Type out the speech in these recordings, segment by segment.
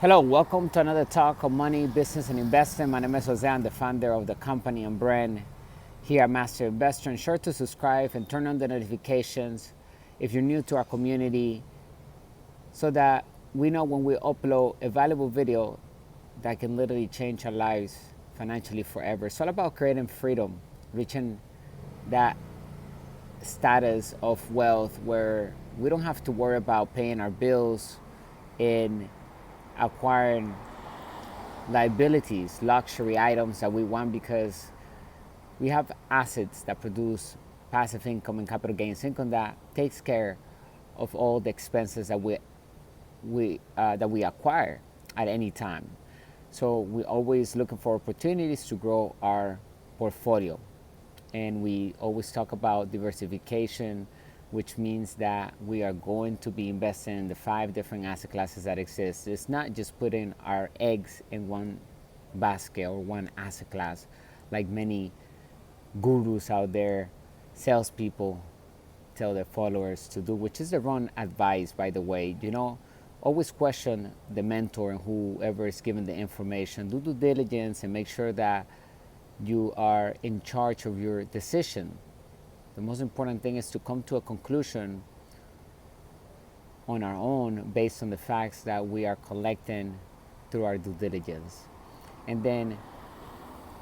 Hello, welcome to another talk on money, business, and investing. My name is Jose. I'm the founder of the company and brand here at Master Investor. Ensure to subscribe and turn on the notifications if you're new to our community so that we know when we upload a valuable video that can literally change our lives financially forever. It's all about creating freedom, reaching that status of wealth where we don't have to worry about paying our bills and acquiring liabilities, luxury items that we want because we have assets that produce passive income and capital gains income that takes care of all the expenses that we acquire at any time. So we're always looking for opportunities to grow our portfolio, and we always talk about diversification, which means that we are going to be investing in the 5 different asset classes that exist. It's not just putting our eggs in one basket or one asset class like many gurus out there, salespeople tell their followers to do, which is the wrong advice, by the way. Always question the mentor and whoever is giving the information. Do due diligence and make sure that you are in charge of your decision. The most important thing is to come to a conclusion on our own based on the facts that we are collecting through our due diligence. And then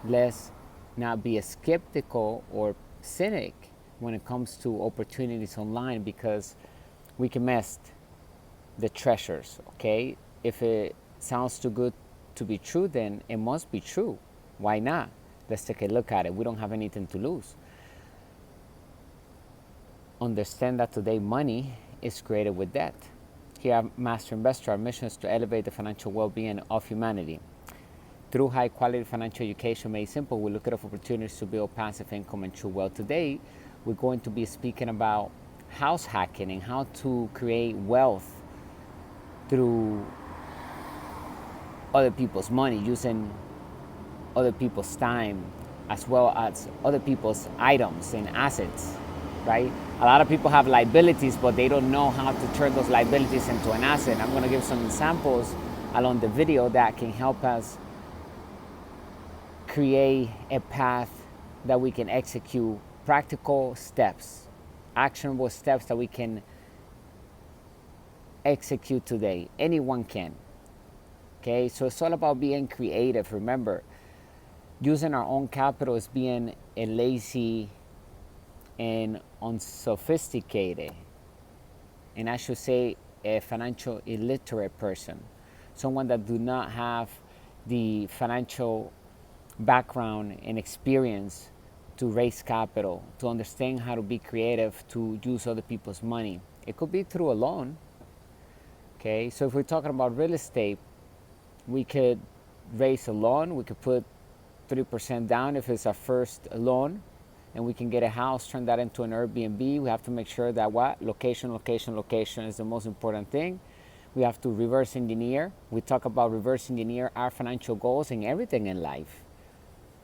let's not be a skeptical or cynic when it comes to opportunities online, because we can miss the treasures, okay? If it sounds too good to be true, then it must be true. Why not? Let's take a look at it. We don't have anything to lose. Understand that today money is created with debt. Here at Master Investor, our mission is to elevate the financial well-being of humanity. Through high-quality financial education made simple, we look at opportunities to build passive income and true wealth. Today, we're going to be speaking about house hacking and how to create wealth through other people's money, using other people's time, as well as other people's items and assets, right? A lot of people have liabilities, but they don't know how to turn those liabilities into an asset. I'm going to give some examples along the video that can help us create a path that we can execute, practical steps, actionable steps that we can execute today. Anyone can. Okay, so it's all about being creative. Remember, using our own capital is being a lazy and unsophisticated, and I should say a financial illiterate person, someone that do not have the financial background and experience to raise capital, to understand how to be creative, to use other people's money. It could be through a loan. Okay, so if we're talking about real estate, we could raise a loan. We could put 3% down if it's our first loan, and we can get a house, turn that into an Airbnb. We have to make sure that location is the most important thing. We have to reverse engineer. We talk about reverse engineer our financial goals and everything in life,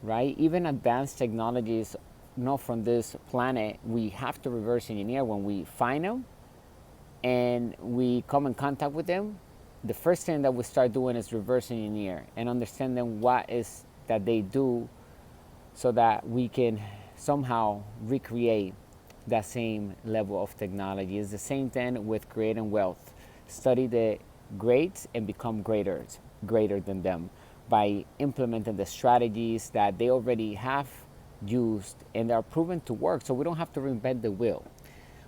right? Even advanced technologies not from this planet, we have to reverse engineer. When we find them and we come in contact with them, the first thing that we start doing is reverse engineer and understanding what is that they do so that we can somehow recreate that same level of technology. It's the same thing with creating wealth. Study the greats and become greater than them by implementing the strategies that they already have used and are proven to work, so we don't have to reinvent the wheel.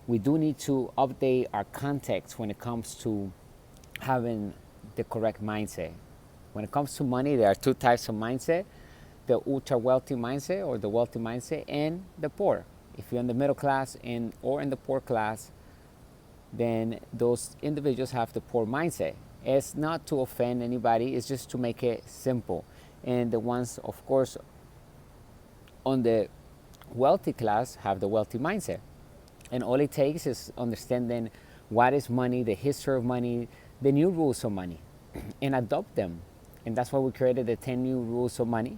We do need to update our context when it comes to having the correct mindset. When it comes to money, there are 2 types of mindset: the ultra wealthy mindset or the wealthy mindset, and the poor. If you're in the middle class or in the poor class, then those individuals have the poor mindset. It's not to offend anybody, it's just to make it simple. And the ones, of course, on the wealthy class have the wealthy mindset. And all it takes is understanding what is money, the history of money, the new rules of money, and adopt them. And that's why we created the 10 new rules of money.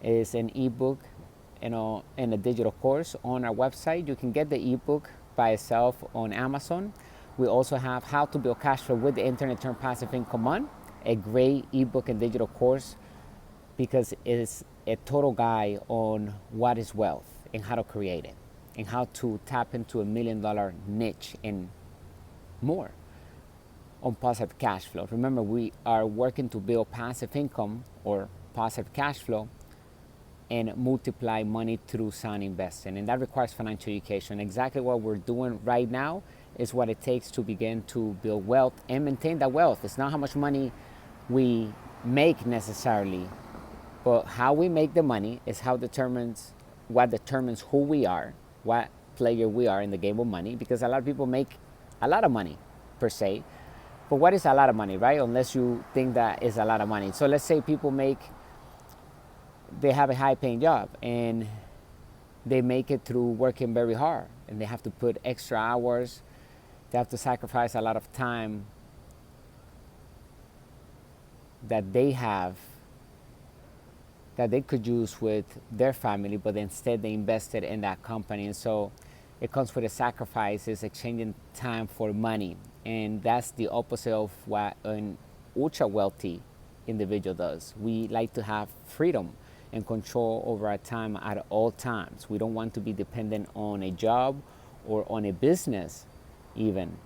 It's an ebook, and a digital course on our website. You can get the ebook by itself on Amazon. We also have how to build cash flow with the internet, turn passive income on. a great ebook and digital course because it's a total guide on what is wealth and how to create it and how to tap into $1 million niche and more on positive cash flow. Remember, we are working to build passive income or positive cash flow and multiply money through sound investing. And that requires financial education. Exactly what we're doing right now is what it takes to begin to build wealth and maintain that wealth. It's not how much money we make necessarily, but how we make the money is what determines who we are, what player we are in the game of money, because a lot of people make a lot of money per se. But what is a lot of money, right? Unless you think that is a lot of money. So let's say they have a high paying job and they make it through working very hard and they have to put extra hours. They have to sacrifice a lot of time that they have that they could use with their family, but instead they invested in that company. And so it comes with a sacrifice, is exchanging time for money. And that's the opposite of what an ultra wealthy individual does. We like to have freedom and control over our time at all times. We don't want to be dependent on a job or on a business even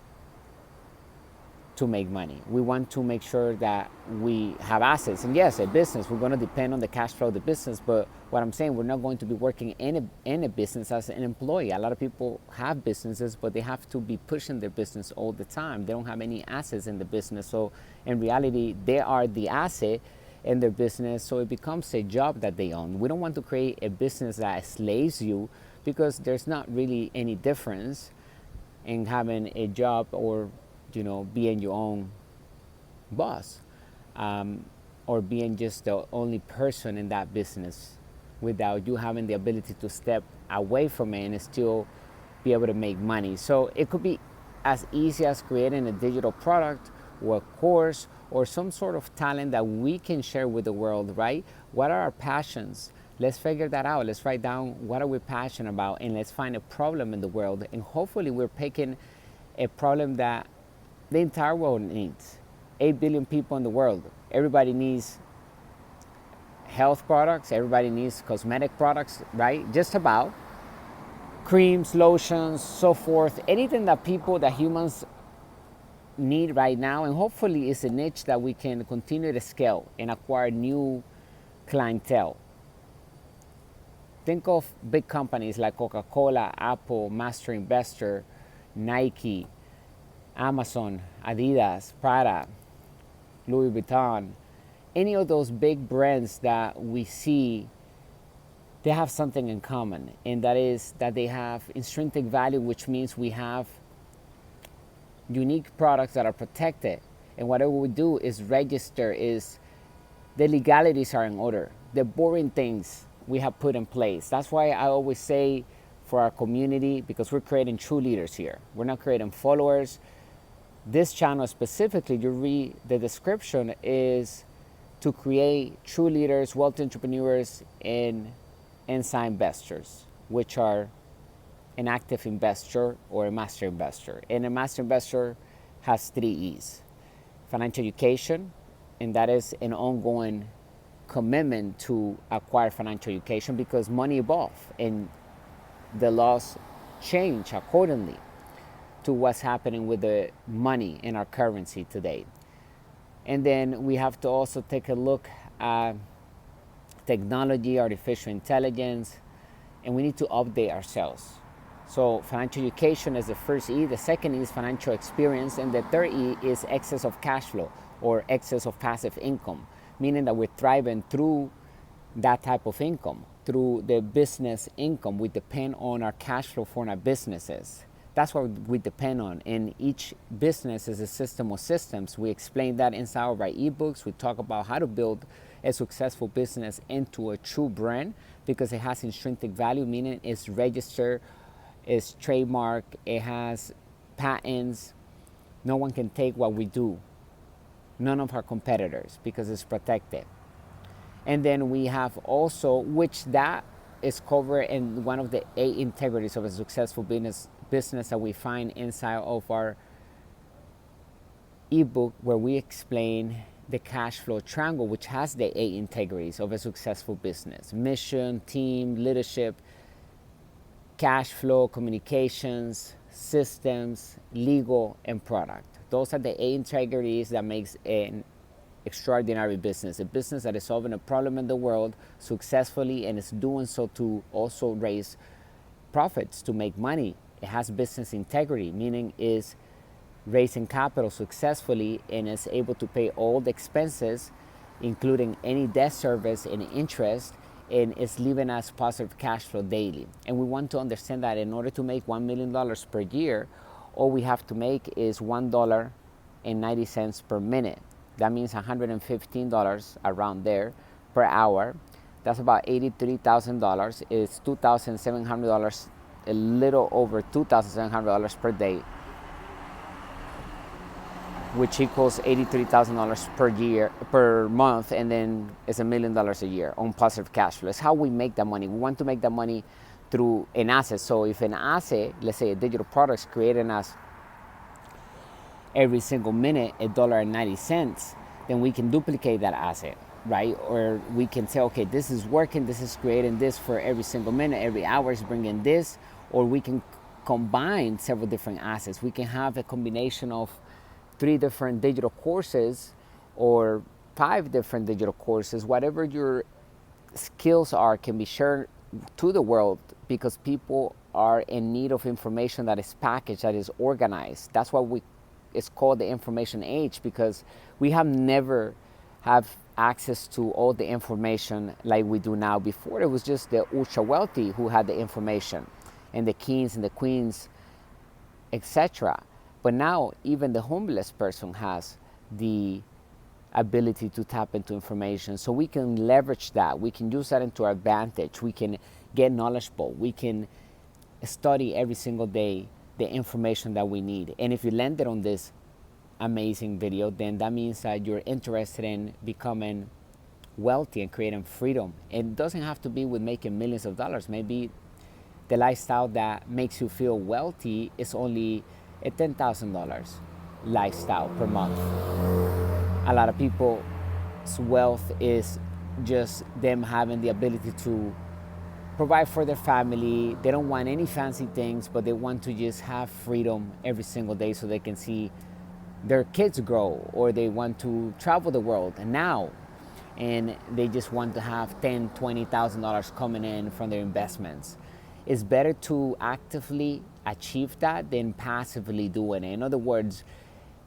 to make money. We want to make sure that we have assets. And yes, a business, we're going to depend on the cash flow of the business, but what I'm saying, we're not going to be working in a business as an employee. A lot of people have businesses, but they have to be pushing their business all the time. They don't have any assets in the business. So in reality, they are the asset in their business, so it becomes a job that they own. We don't want to create a business that enslaves you, because there's not really any difference in having a job or being your own boss, or being just the only person in that business without you having the ability to step away from it and still be able to make money. So it could be as easy as creating a digital product or a course or some sort of talent that we can share with the world, right? What are our passions? Let's figure that out. Let's write down what are we passionate about, and let's find a problem in the world. And hopefully we're picking a problem that the entire world needs. 8 billion people in the world. Everybody needs health products. Everybody needs cosmetic products, right? Just about. Creams, lotions, so forth. Anything that humans need right now. And hopefully it's a niche that we can continue to scale and acquire new clientele. Think of big companies like Coca-Cola, Apple, Master Investor, Nike, Amazon, Adidas, Prada, Louis Vuitton. Any of those big brands that we see, they have something in common, and that is that they have intrinsic value, which means we have unique products that are protected. And whatever we do is register, is the legalities are in order. The boring things we have put in place. That's why I always say for our community, because we're creating true leaders here. We're not creating followers. This channel specifically, you read the description, is to create true leaders, wealth entrepreneurs, and inside investors, which are an active investor or a master investor. And a master investor has 3 E's. Financial education, and that is an ongoing commitment to acquire financial education, because money evolves and the laws change accordingly to what's happening with the money in our currency today. And then we have to also take a look at technology, artificial intelligence, and we need to update ourselves. So financial education is the first E. The second E is financial experience. And the third E is excess of cash flow or excess of passive income, meaning that we're thriving through that type of income, through the business income. We depend on our cash flow for our businesses. That's what we depend on. And each business is a system of systems. We explain that inside of our ebooks. We talk about how to build a successful business into a true brand, because it has intrinsic value, meaning it's registered, it's trademarked, it has patents. No one can take what we do. None of our competitors, because it's protected. And then we have also, which that is covered in one of the 8 integrities of a successful business that we find inside of our ebook, where we explain the cash flow triangle, which has the 8 integrities of a successful business: mission, team, leadership, cash flow, communications, systems, legal, and product. Those are the 8 integrities that makes an extraordinary business, a business that is solving a problem in the world successfully and is doing so to also raise profits, to make money. It has business integrity, meaning is raising capital successfully and is able to pay all the expenses, including any debt service and interest, and is leaving us positive cash flow daily. And we want to understand that in order to make $1 million per year, all we have to make is $1.90 per minute. That means $115 around there per hour. That's about $83,000. It's $2,700, a little over $2,700 per day, which equals $83,000 per year, per month, and then it's $1 million a year on positive cash flow. It's how we make that money. We want to make that money through an asset. So if an asset, let's say a digital product, is creating us every single minute $1.90, then we can duplicate that asset, right? Or we can say, okay, this is working, this is creating this for every single minute, every hour is bringing this, or we can combine several different assets. We can have a combination of 3 different digital courses or 5 different digital courses. Whatever your skills are can be shared to the world, because people are in need of information that is packaged, that is organized. That's why it's called the information age, because we have never have access to all the information like we do now. Before, it was just the ultra wealthy who had the information, and the kings and the queens, etc. But now even the homeless person has the ability to tap into information. So we can leverage that. We can use that into our advantage. We can get knowledgeable. We can study every single day the information that we need. And if you landed on this amazing video, then that means that you're interested in becoming wealthy and creating freedom. It doesn't have to be with making millions of dollars. Maybe the lifestyle that makes you feel wealthy is only a $10,000 lifestyle per month. A lot of people's wealth is just them having the ability to provide for their family. They don't want any fancy things, but they want to just have freedom every single day so they can see their kids grow, or they want to travel the world now, and they just want to have $10,000, $20,000 coming in from their investments. It's better to actively achieve that than passively doing it. In other words,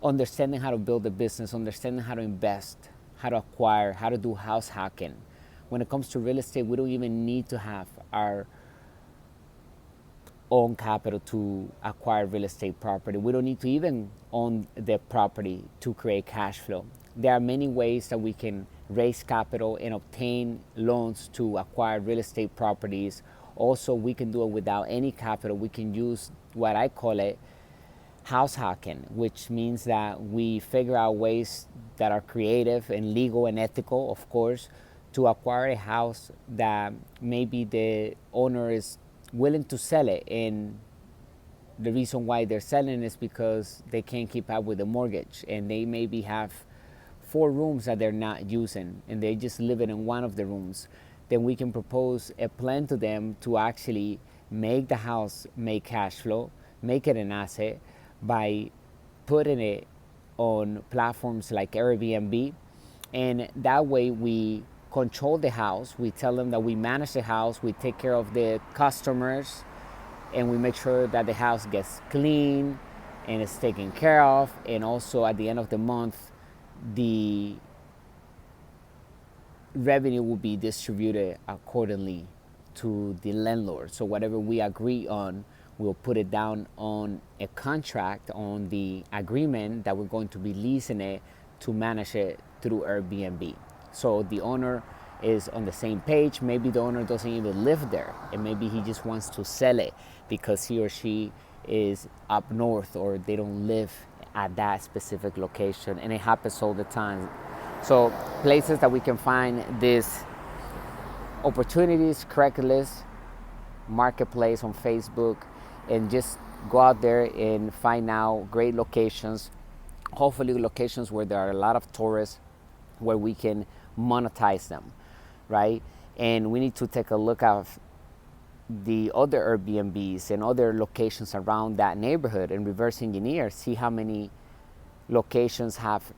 understanding how to build a business, understanding how to invest, how to acquire, how to do house hacking. When it comes to real estate, we don't even need to have our own capital to acquire real estate property. We don't need to even own the property to create cash flow. There are many ways that we can raise capital and obtain loans to acquire real estate properties. Also, we can do it without any capital. We can use what I call it house hacking, which means that we figure out ways that are creative and legal and ethical, of course, to acquire a house that maybe the owner is willing to sell it, and the reason why they're selling is because they can't keep up with the mortgage, and they maybe have 4 rooms that they're not using and they just living in one of the rooms. Then we can propose a plan to them to actually make the house make cash flow, make it an asset by putting it on platforms like Airbnb. And that way we control the house. We tell them that we manage the house, we take care of the customers, and we make sure that the house gets clean and is taken care of. And also at the end of the month, the revenue will be distributed accordingly to the landlord. So whatever we agree on, we'll put it down on a contract, on the agreement that we're going to be leasing it to manage it through Airbnb. So the owner is on the same page. Maybe the owner doesn't even live there, and maybe he just wants to sell it because he or she is up north, or they don't live at that specific location, and it happens all the time. So places that we can find these opportunities: Craigslist, Marketplace on Facebook, and just go out there and find out great locations, hopefully locations where there are a lot of tourists, where we can monetize them, right? And we need to take a look at the other Airbnbs and other locations around that neighborhood and reverse engineer, see how many locations have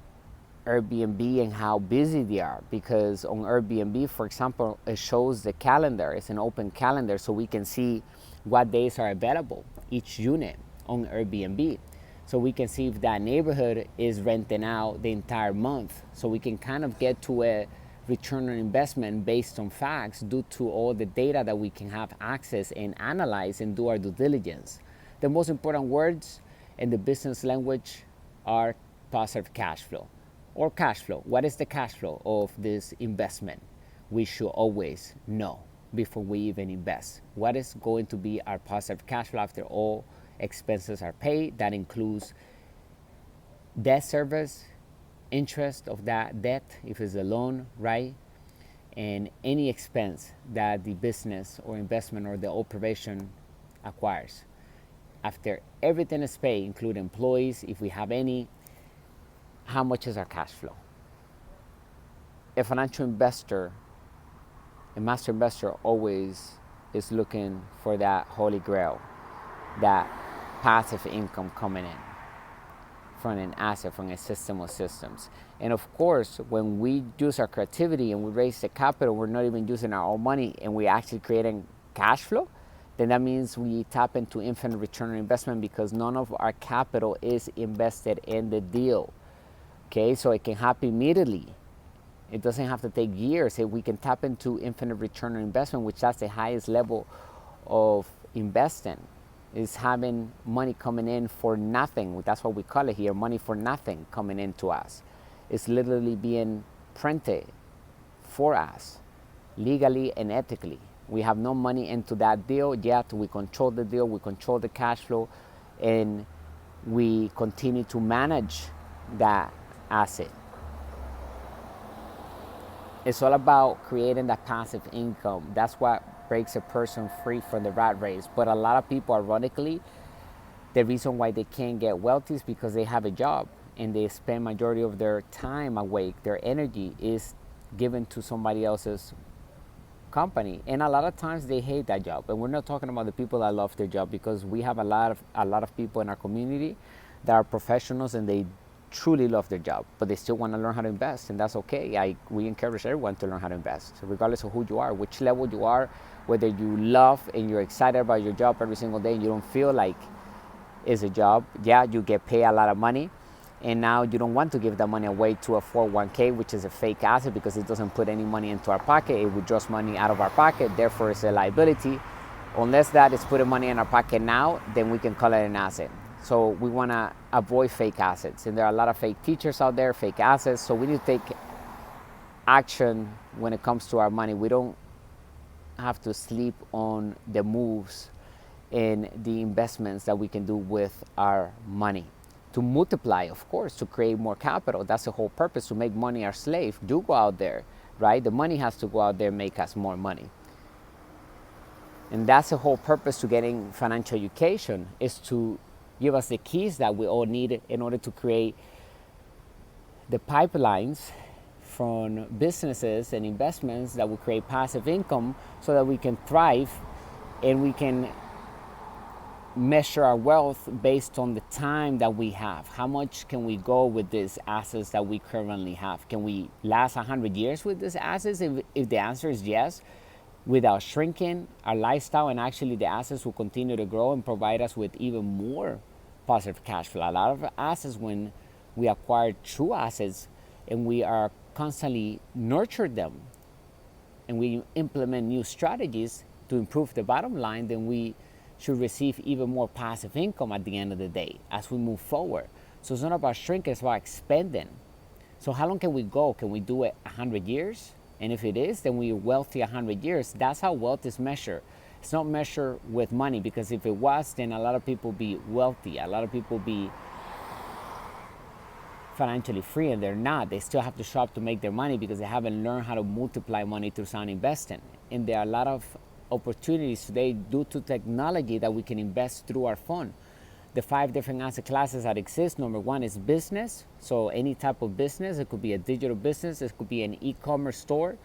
Airbnb and how busy they are. Because on Airbnb, for example, it shows the calendar. It's an open calendar, so we can see what days are available each unit on Airbnb. So we can see if that neighborhood is renting out the entire month. So we can kind of get to a return on investment based on facts due to all the data that we can have access and analyze and do our due diligence. The most important words in the business language are positive cash flow or cash flow. What is the cash flow of this investment? We should always know before we even invest. What is going to be our positive cash flow after all expenses are paid? That includes debt service, interest of that debt, if it's a loan, right? And any expense that the business or investment or the operation acquires. After everything is paid, including employees, if we have any, how much is our cash flow? A financial investor, a master investor, always is looking for that holy grail, that passive income coming in from an asset, from a system of systems. And of course, when we use our creativity and we raise the capital, we're not even using our own money and we're actually creating cash flow, then that means we tap into infinite return on investment because none of our capital is invested in the deal. Okay, so it can happen immediately. It doesn't have to take years. We can tap into infinite return on investment, which that's the highest level of investing, is having money coming in for nothing. That's what we call it here, money for nothing coming into us. It's literally being printed for us, legally and ethically. We have no money into that deal yet. We control the deal, we control the cash flow, and we continue to manage that asset. It's all about creating that passive income. That's what breaks a person free from the rat race. But a lot of people, ironically, the reason why they can't get wealthy is because they have a job and they spend majority of their time awake. Their energy is given to somebody else's company, and a lot of times they hate that job. And we're not talking about the people that love their job, because we have a lot of people in our community that are professionals and they truly love their job, but they still want to learn how to invest, and that's okay. We encourage everyone to learn how to invest, so regardless of who you are, which level you are, whether you love and you're excited about your job every single day and you don't feel like it's a job. Yeah, you get paid a lot of money, and now you don't want to give that money away to a 401k, which is a fake asset because it doesn't put any money into our pocket. It withdraws money out of our pocket, therefore it's a liability. Unless that is putting money in our pocket now, then we can call it an asset. So we want to avoid fake assets. And there are a lot of fake teachers out there, fake assets. So we need to take action when it comes to our money. We don't have to sleep on the moves and the investments that we can do with our money. To multiply, of course, to create more capital. That's the whole purpose, to make money our slave. Do go out there, right? The money has to go out there and make us more money. And that's the whole purpose to getting financial education, is to give us the keys that we all need in order to create the pipelines from businesses and investments that will create passive income so that we can thrive and we can measure our wealth based on the time that we have. How much can we go with these assets that we currently have? Can we last 100 years with these assets? If the answer is yes, without shrinking our lifestyle, and actually the assets will continue to grow and provide us with even more positive cash flow. A lot of assets, when we acquire true assets and we are constantly nurture them and we implement new strategies to improve the bottom line, then we should receive even more passive income at the end of the day as we move forward. So it's not about shrinking, it's about expanding. So how long can we go? Can we do it 100 years? And if it is, then we're wealthy 100 years. That's how wealth is measured. It's not measured with money, because if it was, then a lot of people be wealthy. A lot of people be financially free, and they're not. They still have to shop to make their money because they haven't learned how to multiply money through sound investing. And there are a lot of opportunities today due to technology that we can invest through our phone. the 5 different asset classes that exist. Number 1 is business. So any type of business. It could be a digital business. It could be an e-commerce store.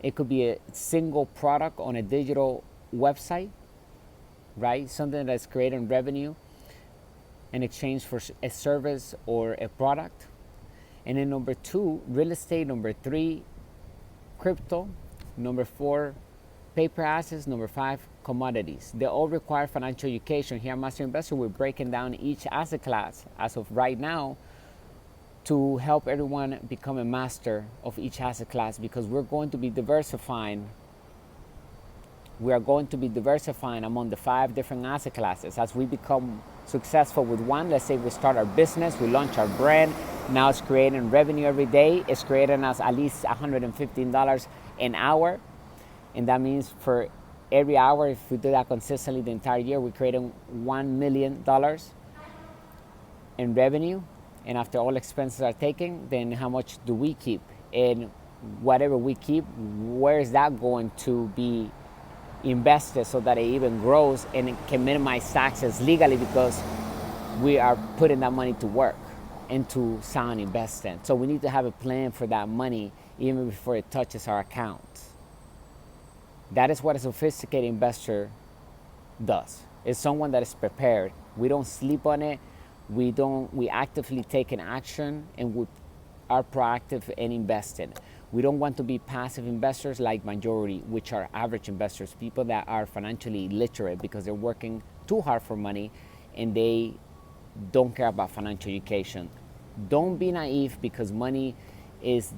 It could be a single product on a digital website, right? Something that's creating revenue in exchange for a service or a product. And then number 2, real estate. Number 3, crypto. Number 4, paper assets. Number 5, commodities. They all require financial education. Here at Master Investor, we're breaking down each asset class as of right now to help everyone become a master of each asset class, because we're going to be diversifying. We are going to be diversifying among the 5 different asset classes. As we become successful with one, let's say we start our business, we launch our brand, now it's creating revenue every day. It's creating us at least $115 an hour. And that means for every hour, if we do that consistently the entire year, we're creating $1 million in revenue. And after all expenses are taken, then how much do we keep? And whatever we keep, where is that going to be invested so that it even grows and it can minimize taxes legally, because we are putting that money to work into sound investing. So we need to have a plan for that money even before it touches our account. That is what a sophisticated investor does. It's someone that is prepared. We don't sleep on it. We actively take an action, and we are proactive in investing. We don't want to be passive investors like majority, which are average investors, people that are financially illiterate because they're working too hard for money and they don't care about financial education. Don't be naive, because money is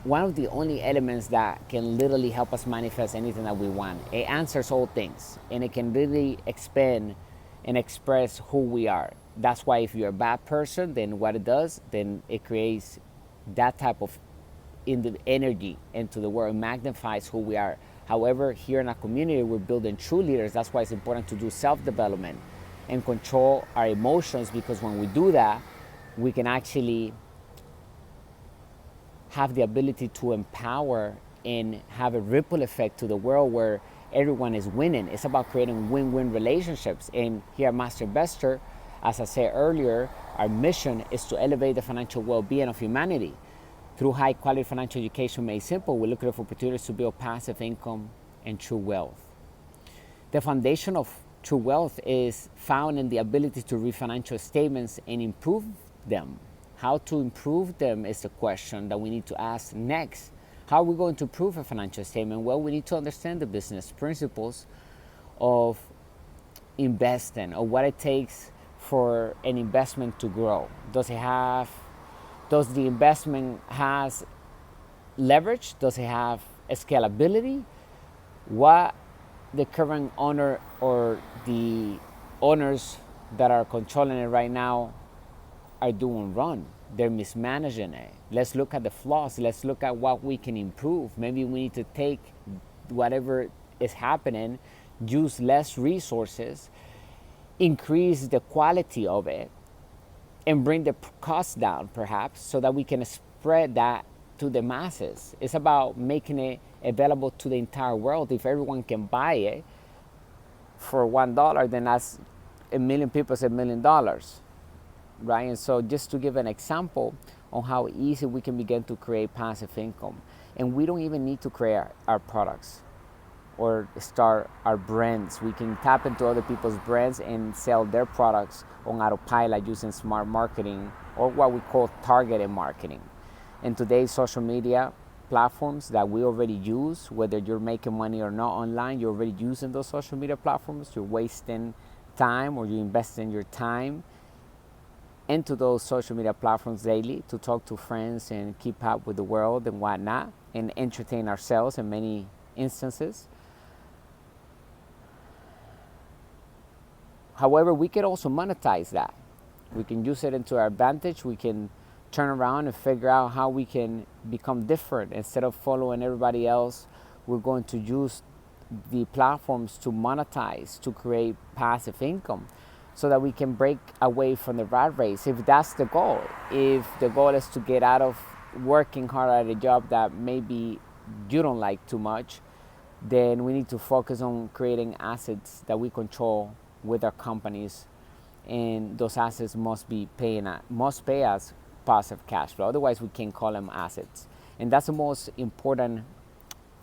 one of the only elements that can literally help us manifest anything that we want. It answers all things, and it can really expand and express who we are. That's why if you're a bad person, then what it does, then it creates that type of energy into the world. It magnifies who we are. However, here in our community, we're building true leaders. That's why it's important to do self-development and control our emotions, because when we do that, we can actually have the ability to empower and have a ripple effect to the world where everyone is winning. It's about creating win-win relationships. And here at Master Investor, as I said earlier, our mission is to elevate the financial well-being of humanity through high-quality financial education made simple. We're looking for opportunities to build passive income and true wealth. The foundation of true wealth is found in the ability to read financial statements and improve them. How to improve them is the question that we need to ask next. How are we going to improve a financial statement? Well, we need to understand the business principles of investing, or what it takes for an investment to grow. Does the investment has leverage? Does it have a scalability? What the current owner or the owners that are controlling it right now are doing wrong? They're mismanaging it. Let's look at the flaws. Let's look at what we can improve. Maybe we need to take whatever is happening, use less resources, increase the quality of it, and bring the cost down perhaps, so that we can spread that to the masses. It's about making it available to the entire world. If everyone can buy it for $1, then that's a million people, it's $1 million. Right? And so just to give an example on how easy we can begin to create passive income. And we don't even need to create our products or start our brands. We can tap into other people's brands and sell their products on autopilot using smart marketing, or what we call targeted marketing. In today's social media platforms that we already use, whether you're making money or not online, you're already using those social media platforms. You're wasting time, or you're investing your time into those social media platforms daily to talk to friends and keep up with the world and whatnot, and entertain ourselves in many instances. However, we can also monetize that. We can use it into our advantage. We can turn around and figure out how we can become different. Instead of following everybody else, we're going to use the platforms to monetize, to create passive income, so that we can break away from the rat race, if that's the goal. If the goal is to get out of working hard at a job that maybe you don't like too much, then we need to focus on creating assets that we control with our companies, and those assets must pay us positive cash flow. Otherwise, we can't call them assets. And that's the most important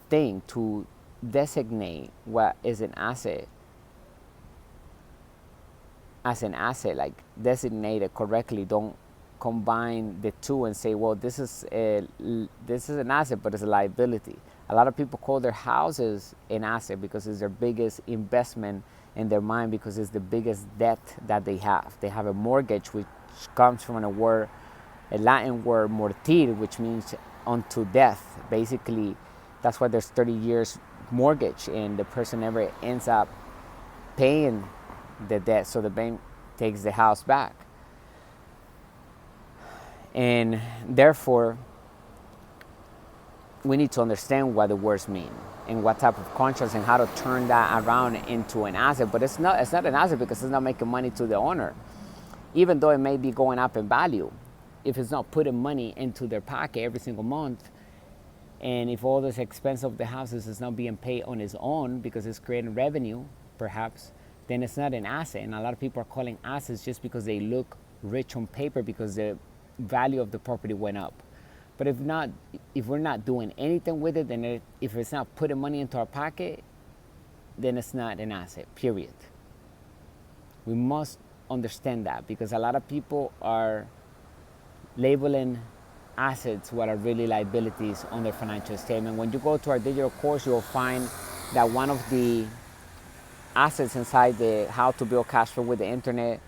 thing, to designate what is an asset as an asset, like designate it correctly. Don't combine the two and say, well, this is an asset, but it's a liability. A lot of people call their houses an asset because it's their biggest investment in their mind, because it's the biggest debt that they have. They have a mortgage, which comes from a Latin word mortir, which means unto death. Basically, that's why there's 30 years mortgage, and the person never ends up paying the debt, so the bank takes the house back. And therefore, we need to understand what the words mean and what type of contracts and how to turn that around into an asset. But it's not an asset because it's not making money to the owner, even though it may be going up in value. If it's not putting money into their pocket every single month, and if all this expense of the houses is not being paid on its own because it's creating revenue, perhaps, then it's not an asset. And a lot of people are calling assets just because they look rich on paper because the value of the property went up. But if we're not doing anything with it, then if it's not putting money into our pocket, then it's not an asset, period. We must understand that, because a lot of people are labeling assets what are really liabilities on their financial statement. When you go to our digital course, you'll find that one of the assets inside the How to Build Cash Flow with the Internet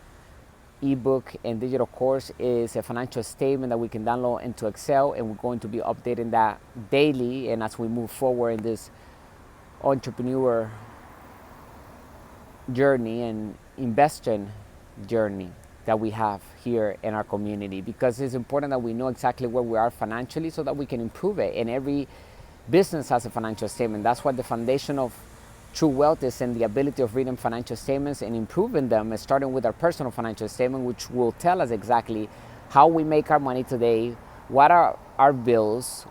ebook and digital course is a financial statement that we can download into Excel, and we're going to be updating that daily. And as we move forward in this entrepreneur journey and investing journey that we have here in our community, because it's important that we know exactly where we are financially so that we can improve it. And every business has a financial statement. That's what the foundation of true wealth is, and the ability of reading financial statements and improving them, starting with our personal financial statement, which will tell us exactly how we make our money today, what are our bills,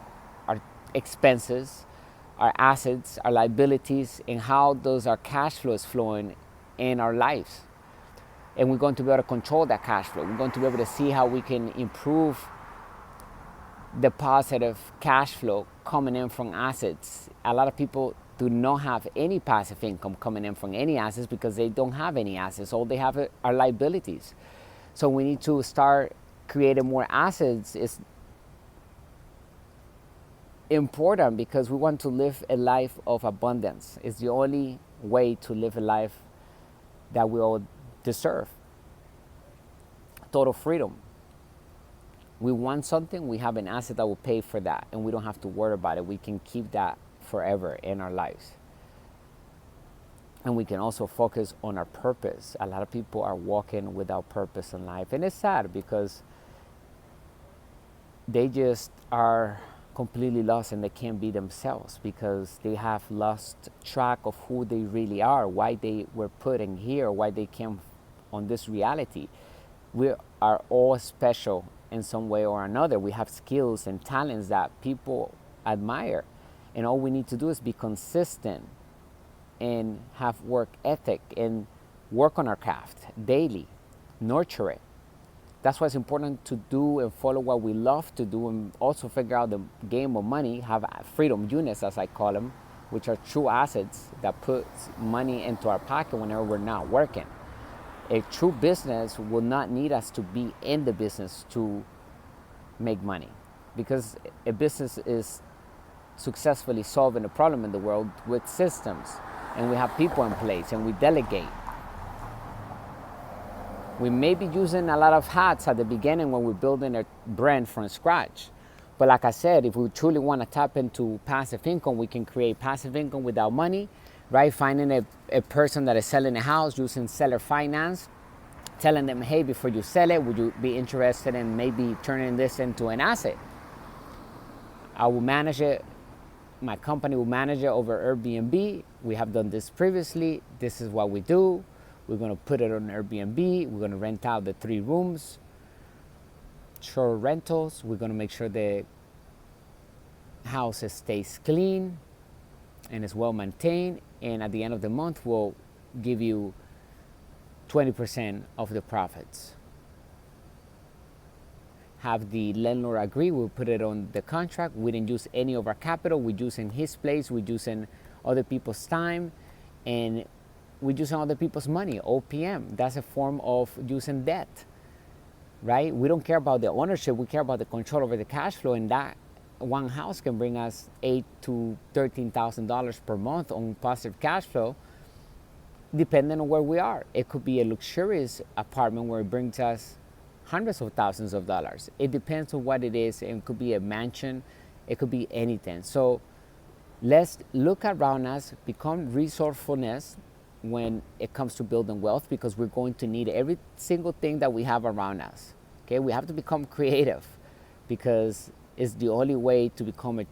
our expenses, our assets, our liabilities, and how those our cash flows flowing in our lives. And we're going to be able to control that cash flow. We're going to be able to see how we can improve the positive cash flow coming in from assets. A lot of people do not have any passive income coming in from any assets because they don't have any assets. All they have are liabilities. So we need to start creating more assets. It's important because we want to live a life of abundance. It's the only way to live a life that we all deserve. Total freedom. We want something, we have an asset that will pay for that, and we don't have to worry about it. We can keep that forever in our lives. And we can also focus on our purpose. A lot of people are walking without purpose in life, and it's sad because they just are completely lost and they can't be themselves because they have lost track of who they really are, why they were put in here, why they came on this reality. We are all special in some way or another. We have skills and talents that people admire. And all we need to do is be consistent and have work ethic and work on our craft daily, nurture it. That's why it's important to do and follow what we love to do, and also figure out the game of money, have freedom units, as I call them, which are true assets that put money into our pocket whenever we're not working. A true business will not need us to be in the business to make money, because a business is successfully solving a problem in the world with systems, and we have people in place, and we delegate. We may be using a lot of hats at the beginning when we're building a brand from scratch. But like I said, if we truly want to tap into passive income, we can create passive income without money, right? Finding a person that is selling a house using seller finance, telling them, hey, before you sell it, would you be interested in maybe turning this into an asset? I will manage it. My company will manage it over Airbnb. We have done this previously. This is what we do. We're going to put it on Airbnb. We're going to rent out the 3 rooms, short rentals. We're going to make sure the house stays clean. and it's well maintained, and at the end of the month will give you 20% of the profits. Have the landlord agree, we'll put it on the contract. We didn't use any of our capital, we're using his place, we're using other people's time, and we're using other people's money, OPM. That's a form of using debt, right? We don't care about the ownership, we care about the control over the cash flow, and that one house can bring us $8,000 to $13,000 per month on positive cash flow, depending on where we are. It could be a luxurious apartment where it brings us hundreds of thousands of dollars. It depends on what it is. It could be a mansion, it could be anything. So let's look around us, become resourcefulness when it comes to building wealth, because we're going to need every single thing that we have around us. Okay, we have to become creative, because it's the only way to become a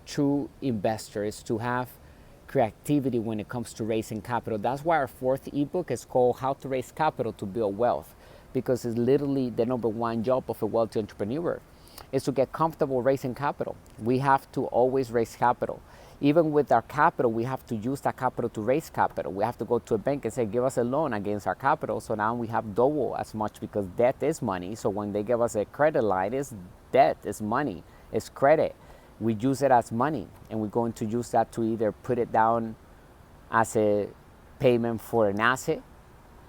true investor, is to have creativity when it comes to raising capital. That's why our fourth ebook is called How to Raise Capital to Build Wealth, because it's literally the number one job of a wealthy entrepreneur, is to get comfortable raising capital. We have to always raise capital. Even with our capital, we have to use that capital to raise capital. We have to go to a bank and say, give us a loan against our capital. So now we have double as much, because debt is money. So when they give us a credit line, it's debt, it's money, it's credit. We use it as money, and we're going to use that to either put it down as a payment for an asset,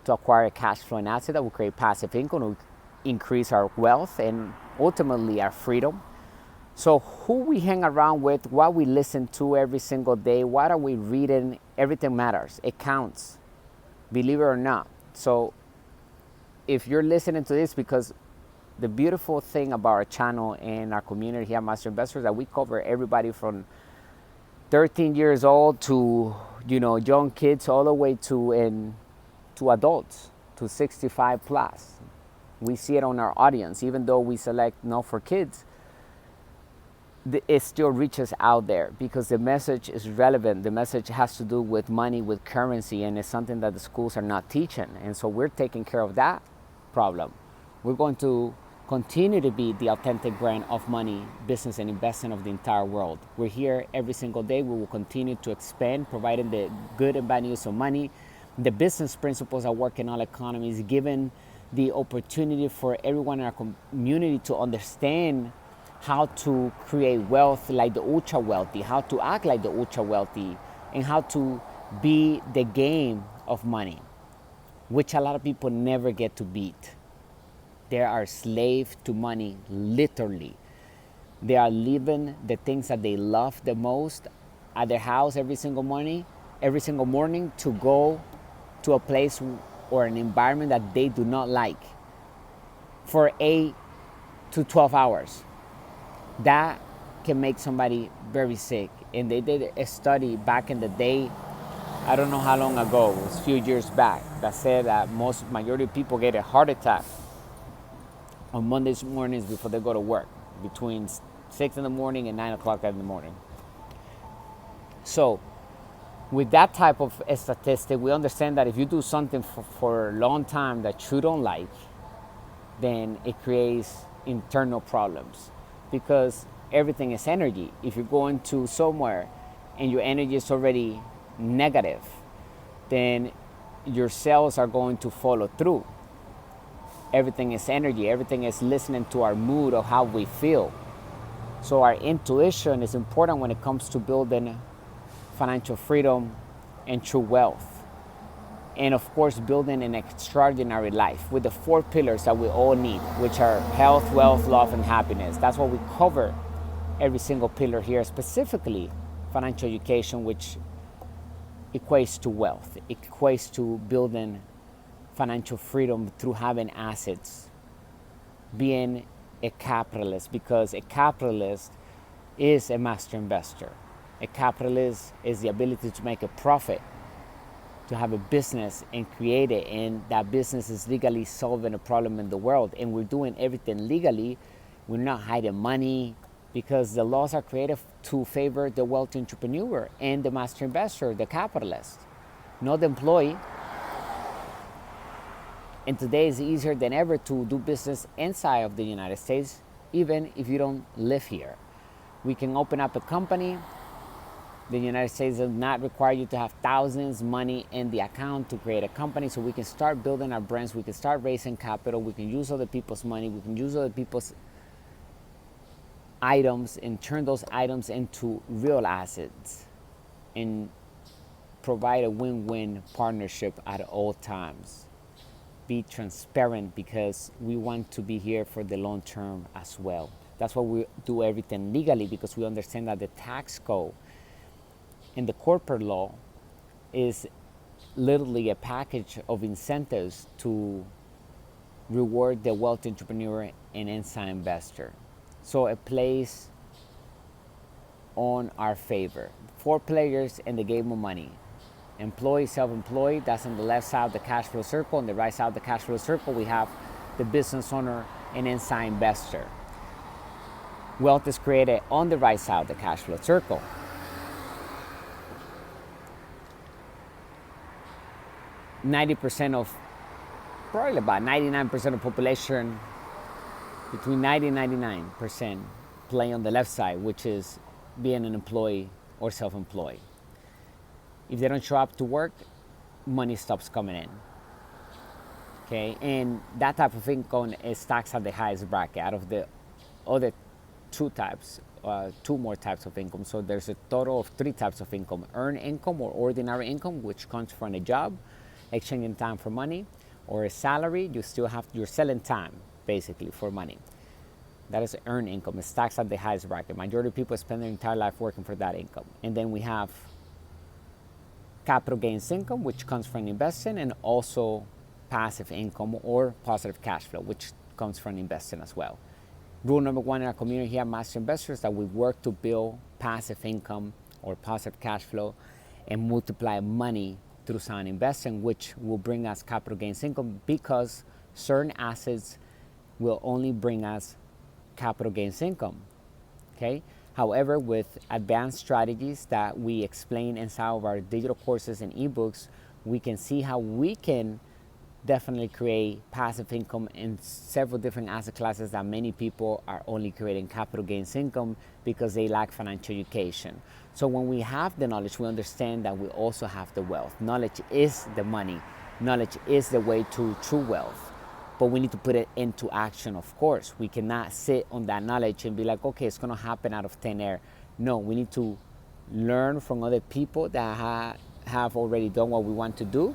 to acquire a cash flowing asset that will create passive income, will increase our wealth and ultimately our freedom. So who we hang around with, what we listen to every single day, what are we reading, everything matters. It counts, believe it or not. So if you're listening to this, because the beautiful thing about our channel and our community here at Master Investors is that we cover everybody from 13 years old to young kids, all the way to adults, to 65 plus. We see it on our audience. Even though we select not for kids, it still reaches out there, because the message is relevant. The message has to do with money, with currency, and it's something that the schools are not teaching. And so we're taking care of that problem. We're going to continue to be the authentic brand of money, business, and investing of the entire world. We're here every single day. We will continue to expand, providing the good and bad news of money, the business principles that work in all economies, given the opportunity for everyone in our community to understand how to create wealth like the ultra wealthy, how to act like the ultra wealthy, and how to be the game of money, which a lot of people never get to beat. They are slaves to money, literally. They are leaving the things that they love the most at their house every single morning to go to a place or an environment that they do not like for 8 to 12 hours. That can make somebody very sick. And they did a study back in the day, I don't know how long ago, it was a few years back, that said that majority of people get a heart attack on Mondays mornings before they go to work, between 6 in the morning and 9 o'clock in the morning. So with that type of a statistic, we understand that if you do something for a long time that you don't like, then it creates internal problems, because everything is energy. If you're going to somewhere and your energy is already negative, then your cells are going to follow through. Everything is energy. Everything is listening to our mood of how we feel. So our intuition is important when it comes to building financial freedom and true wealth. And of course, building an extraordinary life with the 4 pillars that we all need, which are health, wealth, love, and happiness. That's what we cover every single pillar here, specifically financial education, which equates to wealth. It equates to building financial freedom through having assets, being a capitalist, because a capitalist is a master investor. A capitalist is the ability to make a profit, to have a business and create it, and that business is legally solving a problem in the world, and we're doing everything legally. We're not hiding money, because the laws are created to favor the wealthy entrepreneur and the master investor, the capitalist, not the employee. And today is easier than ever to do business inside of the United States, even if you don't live here. We can open up a company The United States does not require you to have thousands money in the account to create a company, so we can start building our brands, we can start raising capital, we can use other people's money, we can use other people's items and turn those items into real assets and provide a win-win partnership at all times. Be transparent because we want to be here for the long term as well. That's why we do everything legally, because we understand that the tax code and the corporate law is literally a package of incentives to reward the wealth entrepreneur and inside investor. So it plays on our favor. 4 players in the game of money. Employee, self-employed, that's on the left side of the cash flow circle. On the right side of the cash flow circle, we have the business owner and inside investor. Wealth is created on the right side of the cash flow circle. Probably about 99% of population, between 90 and 99%, play on the left side, which is being an employee or self-employed. If they don't show up to work, money stops coming in. Okay, and that type of income is taxed at the highest bracket out of the other 2 more types of income. So there's a total of 3 types of income: earned income or ordinary income, which comes from a job, exchanging time for money, or a salary. You're selling time basically for money. That is earned income. It's taxed at the highest bracket. Majority of people spend their entire life working for that income. And then we have capital gains income, which comes from investing, and also passive income or positive cash flow, which comes from investing as well. Rule number 1 in our community here at Master Investors, that we work to build passive income or positive cash flow and multiply money through sound investing, which will bring us capital gains income, because certain assets will only bring us capital gains income. Okay? However, with advanced strategies that we explain inside of our digital courses and ebooks, we can see how we can definitely create passive income in several different asset classes that many people are only creating capital gains income because they lack financial education. So when we have the knowledge, we understand that we also have the wealth. Knowledge is the money. Knowledge is the way to true wealth. But we need to put it into action, of course. We cannot sit on that knowledge and be like, okay, it's going to happen out of thin air. No, we need to learn from other people that have already done what we want to do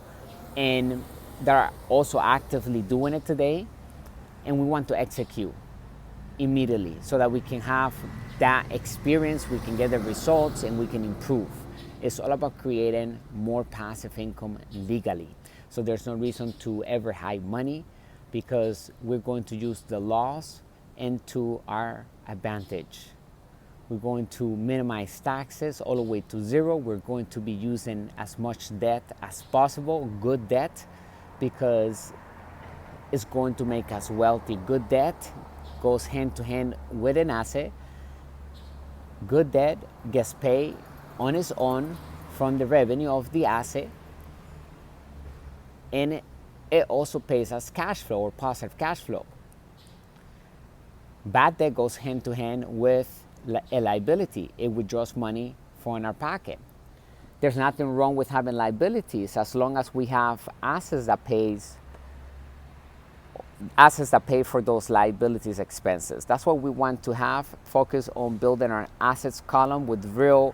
and that are also actively doing it today. And we want to execute immediately so that we can have that experience, we can get the results, and we can improve. It's all about creating more passive income legally. So there's no reason to ever hide money, because we're going to use the laws into our advantage. We're going to minimize taxes all the way to 0. We're going to be using as much debt as possible, good debt, because it's going to make us wealthy. Good debt goes hand to hand with an asset. Good debt gets paid on its own from the revenue of the asset, and it also pays us cash flow or positive cash flow. Bad debt goes hand to hand with a liability. It withdraws money from our pocket. There's nothing wrong with having liabilities as long as we have assets that pay for those liabilities expenses. That's what we want to have. Focus on building our assets column with real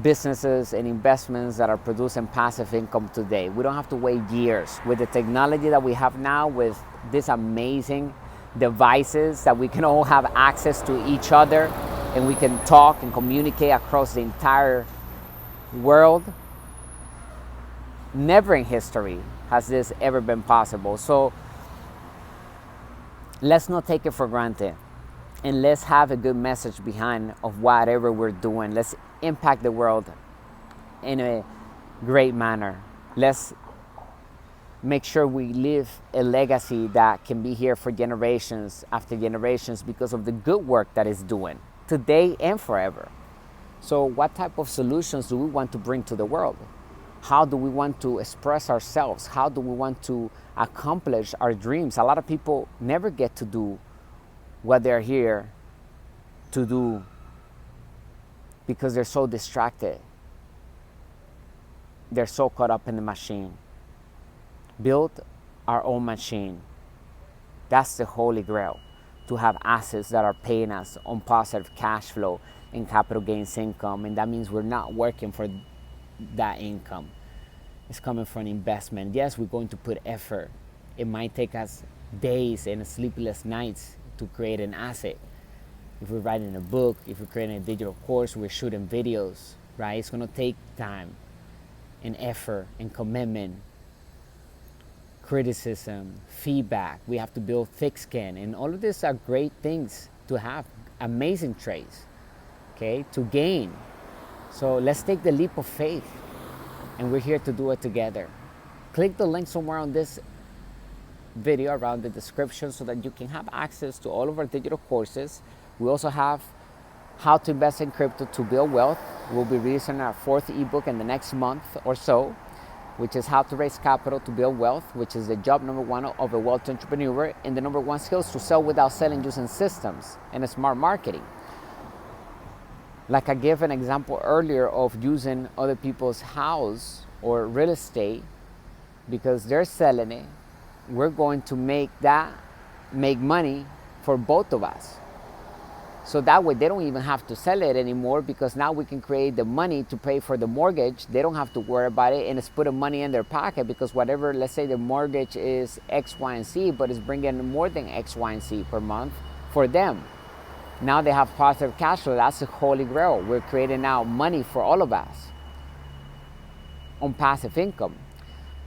businesses and investments that are producing passive income today. We don't have to wait years. With the technology that we have now, with these amazing devices that we can all have access to each other and we can talk and communicate across the entire world, never in history has this ever been possible. So let's not take it for granted, and let's have a good message behind of whatever we're doing. Let's impact the world in a great manner. Let's make sure we leave a legacy that can be here for generations after generations because of the good work that it's doing today and forever. So what type of solutions do we want to bring to the world? How do we want to express ourselves? How do we want to accomplish our dreams? A lot of people never get to do what they're here to do because they're so distracted. They're so caught up in the machine. Build our own machine. That's the holy grail, to have assets that are paying us on positive cash flow and capital gains income. And that means we're not working for that income. It's coming from investment. Yes, we're going to put effort. It might take us days and sleepless nights to create an asset. If we're writing a book, if we're creating a digital course, we're shooting videos, right? It's going to take time and effort and commitment, criticism, feedback. We have to build thick skin, and all of these are great things to have, amazing traits, okay, to gain. So let's take the leap of faith, and we're here to do it together. Click the link somewhere on this video around the description so that you can have access to all of our digital courses. We also have How to Invest in Crypto to Build Wealth. We'll be releasing our 4th ebook in the next month or so, which is How to Raise Capital to Build Wealth, which is the job number 1 of a wealth entrepreneur, and the number 1 skills to sell without selling using systems and smart marketing. Like I gave an example earlier of using other people's house or real estate because they're selling it. We're going to make money for both of us. So that way they don't even have to sell it anymore, because now we can create the money to pay for the mortgage. They don't have to worry about it, and it's putting money in their pocket, because whatever, let's say the mortgage is X, Y, and Z, but it's bringing more than X, Y, and Z per month for them. Now they have positive cash flow. That's the holy grail. We're creating now money for all of us on passive income.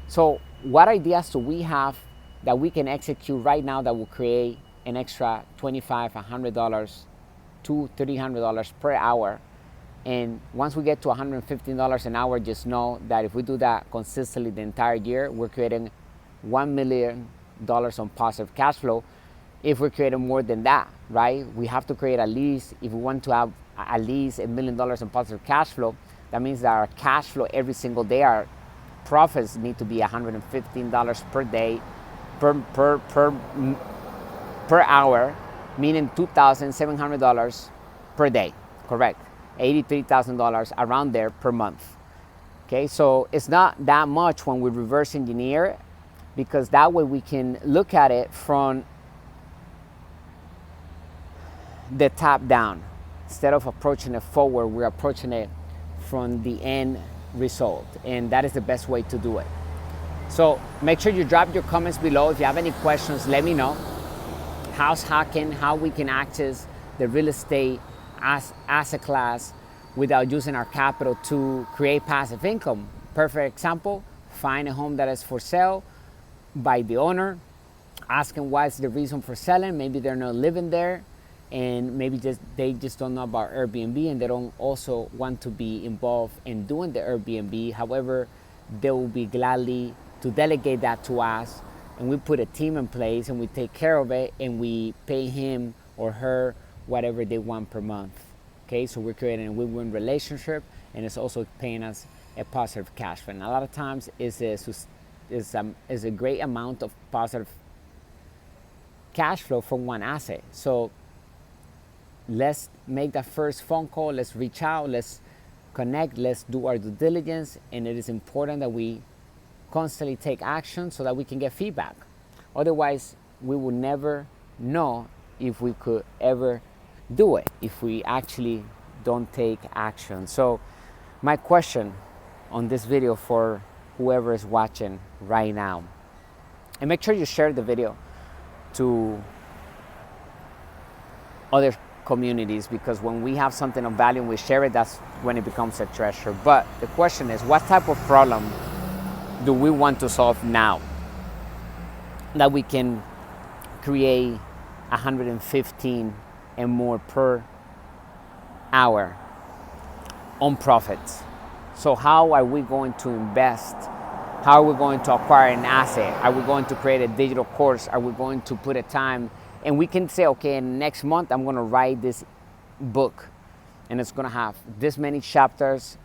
So what ideas do we have that we can execute right now that will create an extra $25, $100 to $300 per hour? And once we get to $115 an hour, just know that if we do that consistently the entire year, we're creating $1 million on positive cash flow. If we're creating more than that, right? We have to create at least, if we want to have at least $1 million in positive cash flow, that means that our cash flow every single day, our profits need to be $115 per day, per hour, meaning $2,700 per day, correct? $83,000 around there per month. Okay, so it's not that much when we reverse engineer it, because that way we can look at it from the top down. Instead of approaching it forward, we're approaching it from the end result, and that is the best way to do it. So make sure you drop your comments below. If you have any questions, let me know. House hacking, how we can access the real estate asset class without using our capital to create passive income. Perfect example: find a home that is for sale by the owner, asking what's the reason for selling. Maybe they're not living there, and maybe they just don't know about Airbnb, and they don't also want to be involved in doing the Airbnb. However, they will be gladly to delegate that to us, and we put a team in place and we take care of it, and we pay him or her whatever they want per month. Okay, so we're creating a win-win relationship, and it's also paying us a positive cash flow. And a lot of times is a great amount of positive cash flow from one asset. So let's make that first phone call. Let's reach out. Let's connect. Let's do our due diligence. And it is important that we constantly take action so that we can get feedback. Otherwise, we will never know if we could ever do it if we actually don't take action. So my question on this video for whoever is watching right now, and make sure you share the video to other communities, because when we have something of value and we share it, that's when it becomes a treasure. But the question is, what type of problem do we want to solve now that we can create 115 and more per hour on profits? So how are we going to invest? How are we going to acquire an asset? Are we going to create a digital course? Are we going to put a time? And we can say, okay, next month I'm going to write this book, and it's going to have this many chapters,